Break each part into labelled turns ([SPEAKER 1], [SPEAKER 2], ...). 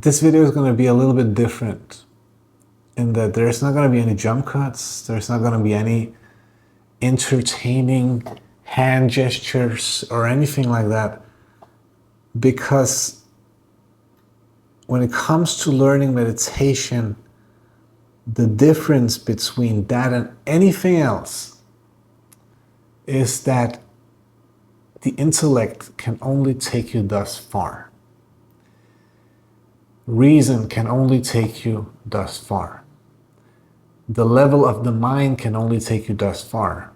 [SPEAKER 1] This video is going to be a little bit different in that there's not going to be any jump cuts, there's not going to be any entertaining hand gestures or anything like that, because when it comes to learning meditation, the difference between that and anything else is that the intellect can only take you thus far. Reason can only take you thus far. The level of the mind can only take you thus far.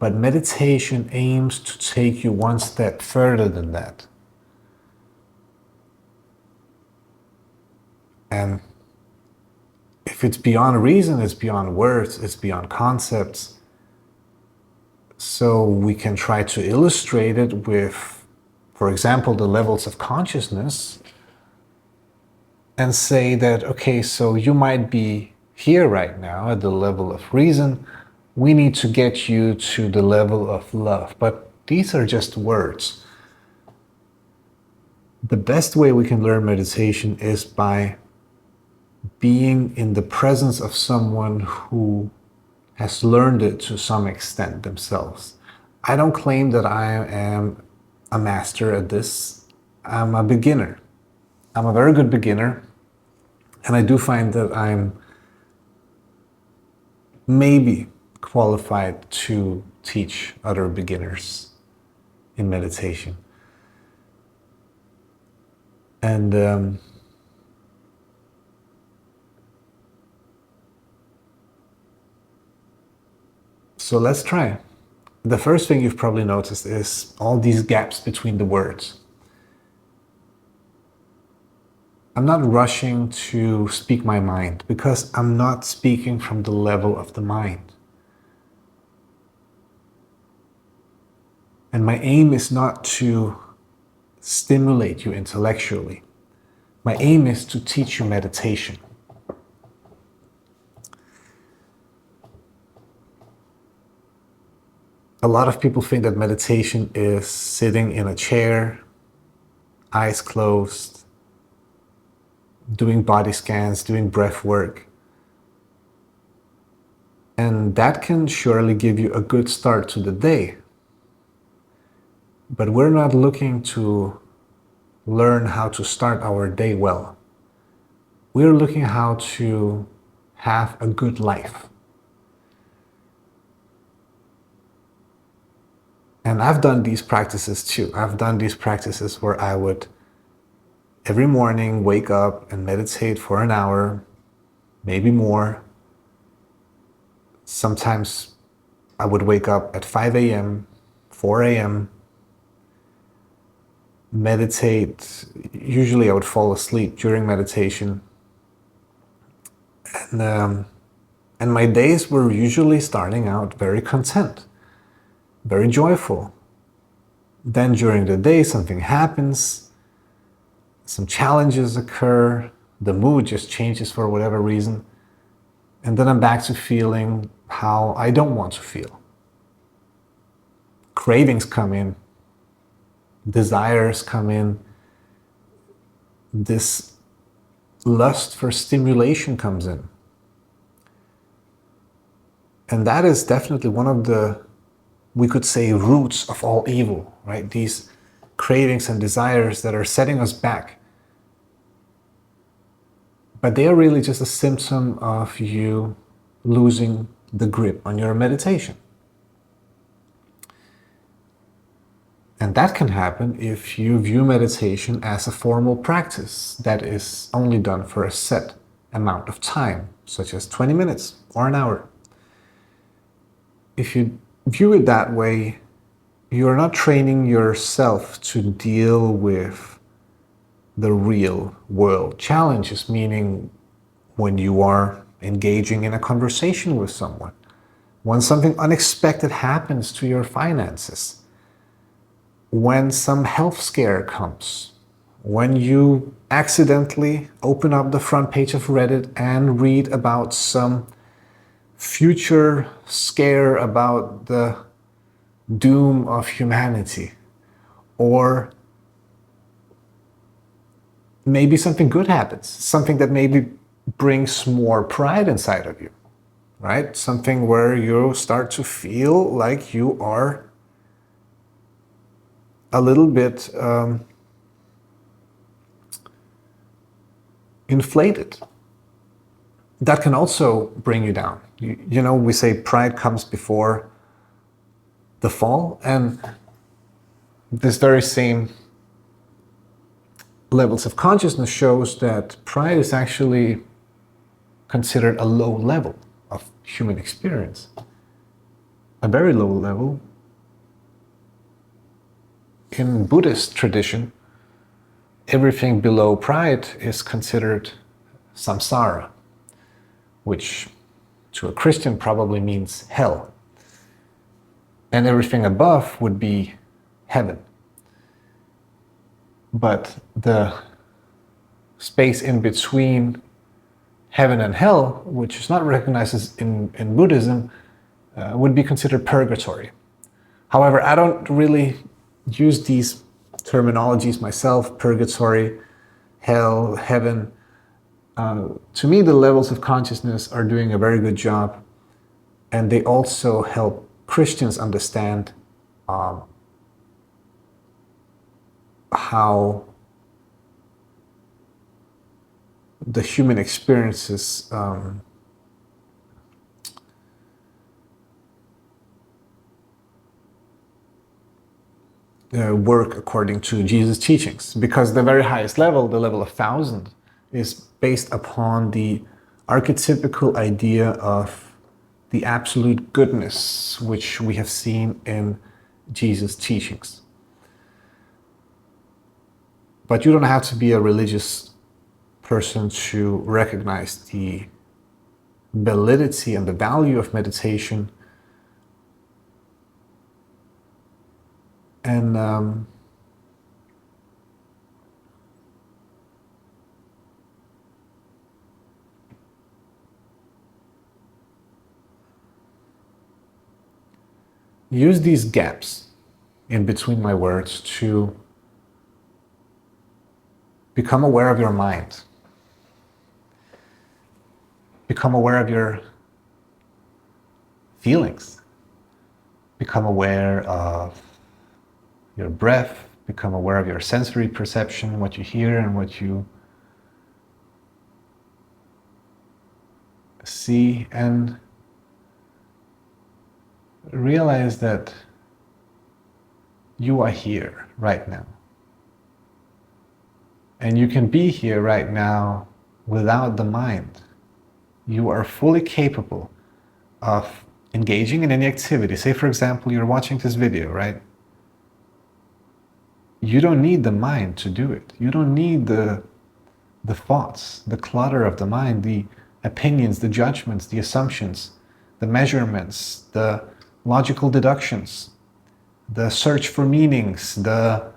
[SPEAKER 1] But meditation aims to take you one step further than that. And if it's beyond reason, it's beyond words, it's beyond concepts. So we can try to illustrate it with, for example, the levels of consciousness, and say that, okay, so you might be here right now at the level of reason. We need to get you to the level of love. But these are just words. The best way we can learn meditation is by being in the presence of someone who has learned it to some extent themselves. I don't claim that I am a master at this. I'm a beginner. I'm a very good beginner. And I do find that I'm maybe qualified to teach other beginners in meditation. And so let's try. The first thing you've probably noticed is all these gaps between the words. I'm not rushing to speak my mind because I'm not speaking from the level of the mind. And my aim is not to stimulate you intellectually. My aim is to teach you meditation. A lot of people think that meditation is sitting in a chair, eyes closed, doing body scans, doing breath work. And that can surely give you a good start to the day. But we're not looking to learn how to start our day well. We're looking how to have a good life. And I've done these practices too. I've done these practices where I would every morning wake up and meditate for an hour, maybe more. Sometimes I would wake up at 5 a.m., 4 a.m., meditate. Usually I would fall asleep during meditation. And my days were usually starting out very content, very joyful. Then during the day something happens, some challenges occur, the mood just changes for whatever reason, and then I'm back to feeling how I don't want to feel. Cravings come in, desires come in, this lust for stimulation comes in. And that is definitely one of the, we could say, roots of all evil, right? These cravings and desires that are setting us back. But they are really just a symptom of you losing the grip on your meditation. And that can happen if you view meditation as a formal practice that is only done for a set amount of time, such as 20 minutes or an hour. If you view it that way, you are not training yourself to deal with the real world challenges, meaning when you are engaging in a conversation with someone, when something unexpected happens to your finances, when some health scare comes, when you accidentally open up the front page of Reddit and read about some future scare about the doom of humanity, or maybe something good happens, something that maybe brings more pride inside of you, right? Something where you start to feel like you are a little bit inflated. That can also bring you down. You know, we say pride comes before the fall, and this very same levels of consciousness shows that pride is actually considered a low level of human experience, a very low level. In Buddhist tradition, everything below pride is considered samsara, which to a Christian probably means hell. And everything above would be heaven. But the space in between heaven and hell, which is not recognized as in Buddhism, would be considered purgatory. However, I don't really use these terminologies myself, purgatory, hell, heaven. To me, the levels of consciousness are doing a very good job, and they also help Christians understand how the human experiences work according to Jesus' teachings. Because the very highest level, the level of 1,000, is based upon the archetypical idea of the absolute goodness, which we have seen in Jesus' teachings. But you don't have to be a religious person to recognize the validity and the value of meditation. And use these gaps in between my words to become aware of your mind. Become aware of your feelings. Become aware of your breath. Become aware of your sensory perception, what you hear and what you see, and realize that you are here right now. And you can be here right now without the mind. You are fully capable of engaging in any activity. Say, for example, you're watching this video, right? You don't need the mind to do it. You don't need the thoughts, the clutter of the mind, the opinions, the judgments, the assumptions, the measurements, the logical deductions, the search for meanings, the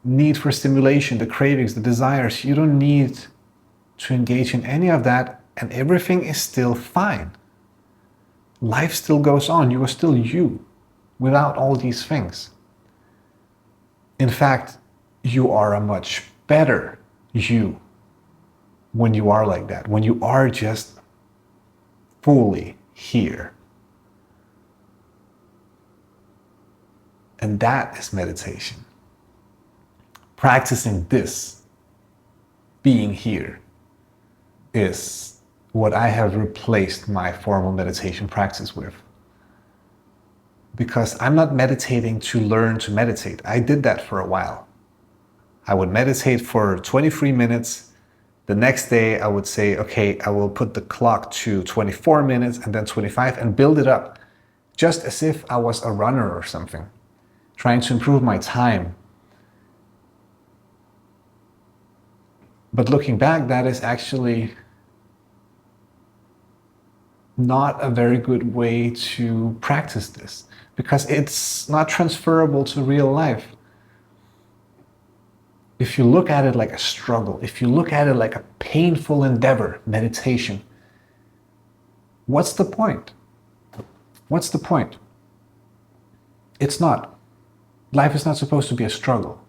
[SPEAKER 1] need for stimulation, the cravings, the desires. You don't need to engage in any of that, and everything is still fine. Life still goes on. You are still you without all these things. In fact, you are a much better you when you are like that, when you are just fully here. And that is meditation. Practicing this, being here, is what I have replaced my formal meditation practice with. Because I'm not meditating to learn to meditate. I did that for a while. I would meditate for 23 minutes. The next day I would say, okay, I will put the clock to 24 minutes and then 25 and build it up, just as if I was a runner or something, trying to improve my time. But looking back, that is actually not a very good way to practice this, because it's not transferable to real life. If you look at it like a struggle, if you look at it like a painful endeavor, meditation, what's the point? What's the point? It's not. Life is not supposed to be a struggle.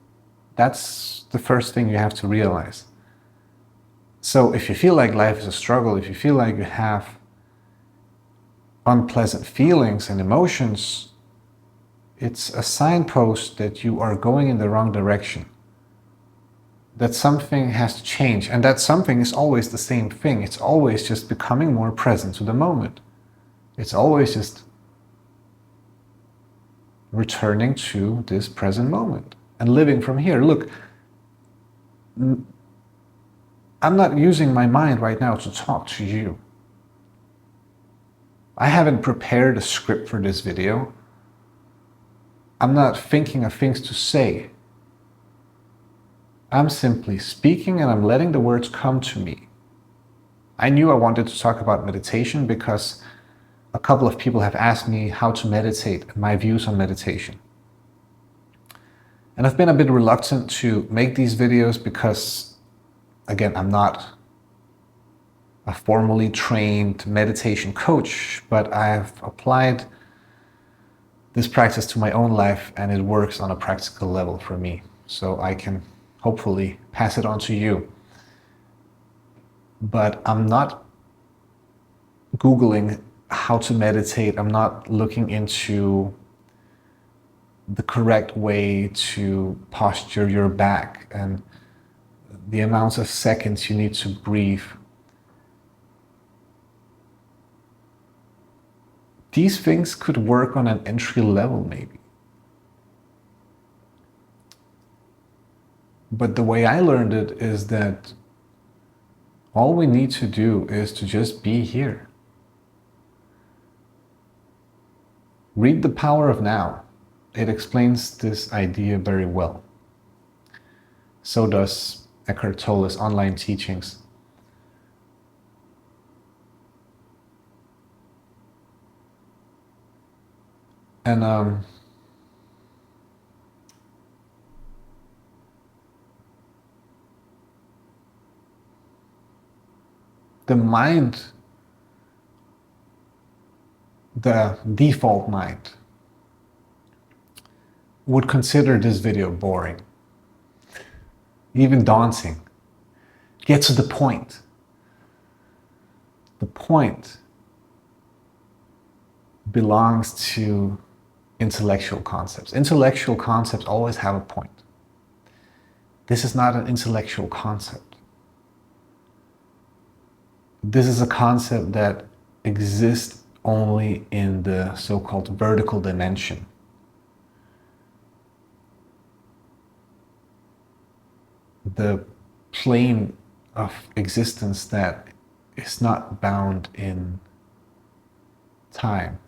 [SPEAKER 1] That's the first thing you have to realize. So if you feel like life is a struggle, if you feel like you have unpleasant feelings and emotions, it's a signpost that you are going in the wrong direction. That something has to change, and that something is always the same thing. It's always just becoming more present to the moment. It's always just returning to this present moment and living from here. Look, I'm not using my mind right now to talk to you. I haven't prepared a script for this video. I'm not thinking of things to say. I'm simply speaking and I'm letting the words come to me. I knew I wanted to talk about meditation because a couple of people have asked me how to meditate and my views on meditation. And I've been a bit reluctant to make these videos because, again, I'm not a formally trained meditation coach, but I've applied this practice to my own life and it works on a practical level for me. So I can hopefully pass it on to you. But I'm not Googling how to meditate. I'm not looking into the correct way to posture your back and the amounts of seconds you need to breathe. These things could work on an entry level maybe. But the way I learned it is that all we need to do is to just be here. Read The Power of Now. It explains this idea very well. So does Eckhart Tolle's online teachings. And the mind, the default mind, would consider this video boring, even daunting. Get to the point. The point belongs to intellectual concepts. Intellectual concepts always have a point. This is not an intellectual concept. This is a concept that exists only in the so-called vertical dimension. The plane of existence that is not bound in time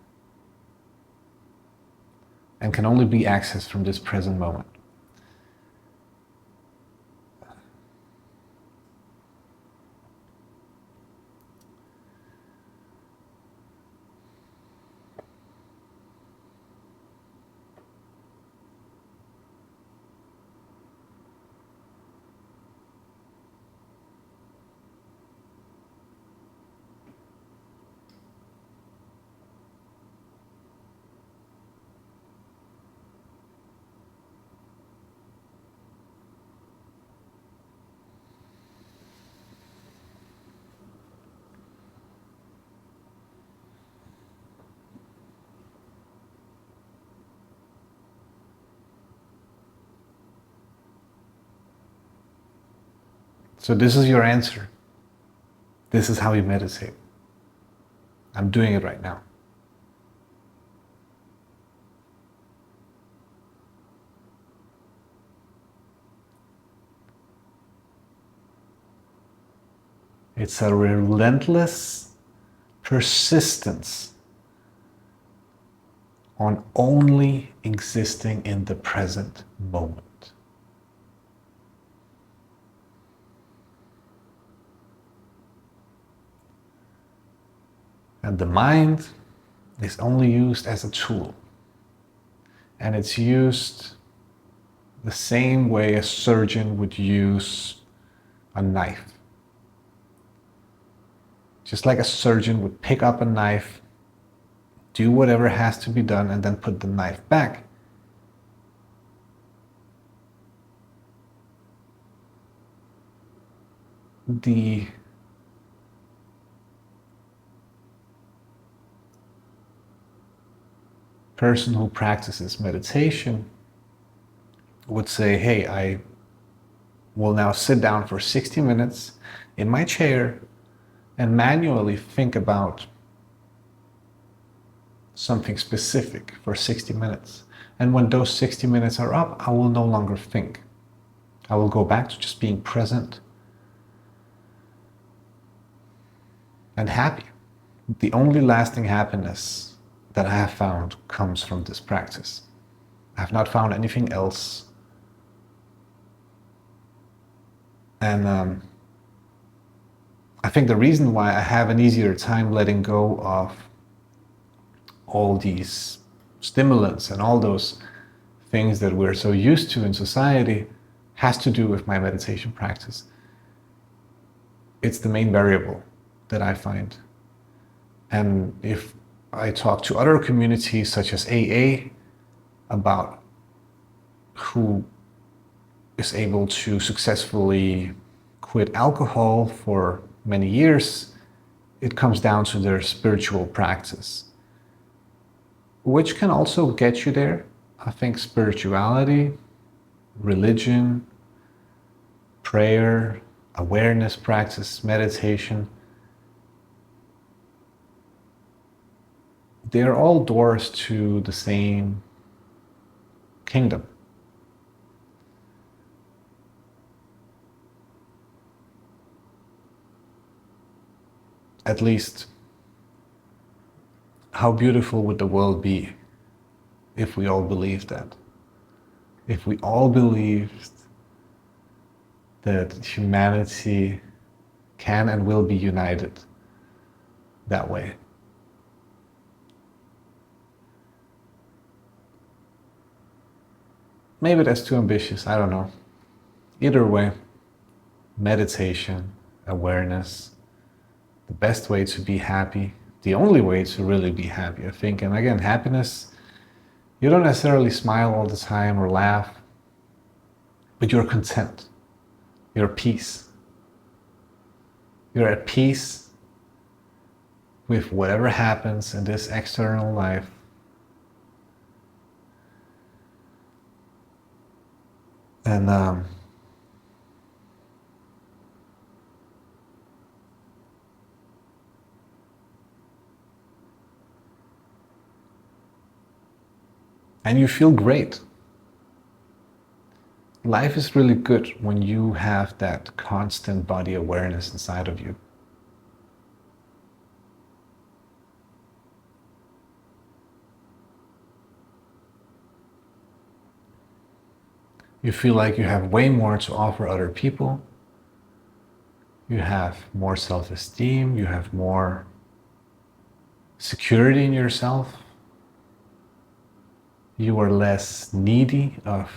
[SPEAKER 1] and can only be accessed from this present moment. So this is your answer. This is how you meditate. I'm doing it right now. It's a relentless persistence on only existing in the present moment. And the mind is only used as a tool. And it's used the same way a surgeon would use a knife. Just like a surgeon would pick up a knife, do whatever has to be done, and then put the knife back. the person who practices meditation would say, hey, I will now sit down for 60 minutes in my chair and manually think about something specific for 60 minutes. And when those 60 minutes are up, I will no longer think. I will go back to just being present and happy. The only lasting happiness that I have found comes from this practice. I have not found anything else. And I think the reason why I have an easier time letting go of all these stimulants and all those things that we're so used to in society has to do with my meditation practice. It's the main variable that I find. And if I talk to other communities such as AA about who is able to successfully quit alcohol for many years, it comes down to their spiritual practice, which can also get you there. I think spirituality, religion, prayer, awareness practice, meditation, they're all doors to the same kingdom. At least, how beautiful would the world be if we all believed that? If we all believed that humanity can and will be united that way. Maybe that's too ambitious, I don't know. Either way, meditation, awareness, the best way to be happy, the only way to really be happy, I think. And again, happiness, you don't necessarily smile all the time or laugh, but you're content. You're at peace. You're at peace with whatever happens in this external life. And and you feel great. Life is really good when you have that constant body awareness inside of you. You feel like you have way more to offer other people. You have more self-esteem. You have more security in yourself. You are less needy of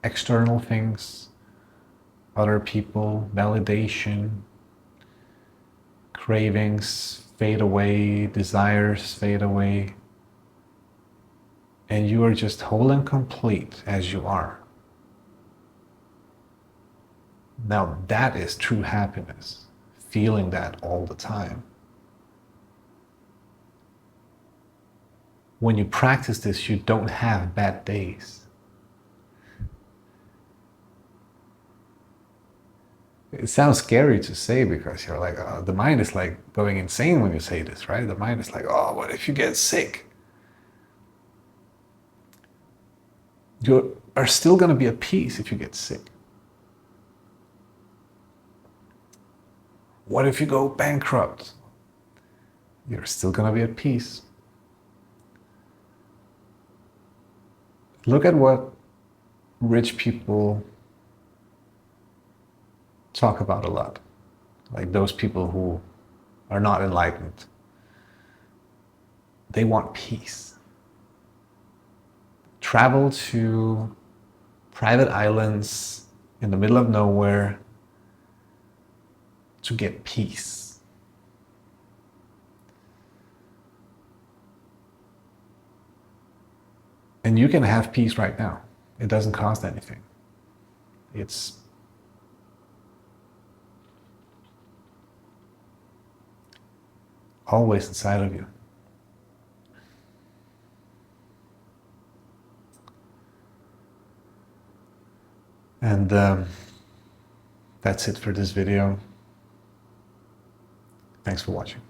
[SPEAKER 1] external things, other people, validation, cravings fade away, desires fade away, and you are just whole and complete as you are. Now that is true happiness, feeling that all the time. When you practice this, you don't have bad days. It sounds scary to say because you're like, the mind is like going insane when you say this, right? The mind is like, oh, what if you get sick? You are still going to be at peace if you get sick. What if you go bankrupt? You're still going to be at peace. Look at what rich people talk about a lot, like those people who are not enlightened. They want peace. Travel to private islands in the middle of nowhere to get peace. And you can have peace right now. It doesn't cost anything. It's always inside of you. And that's it for this video. Thanks for watching.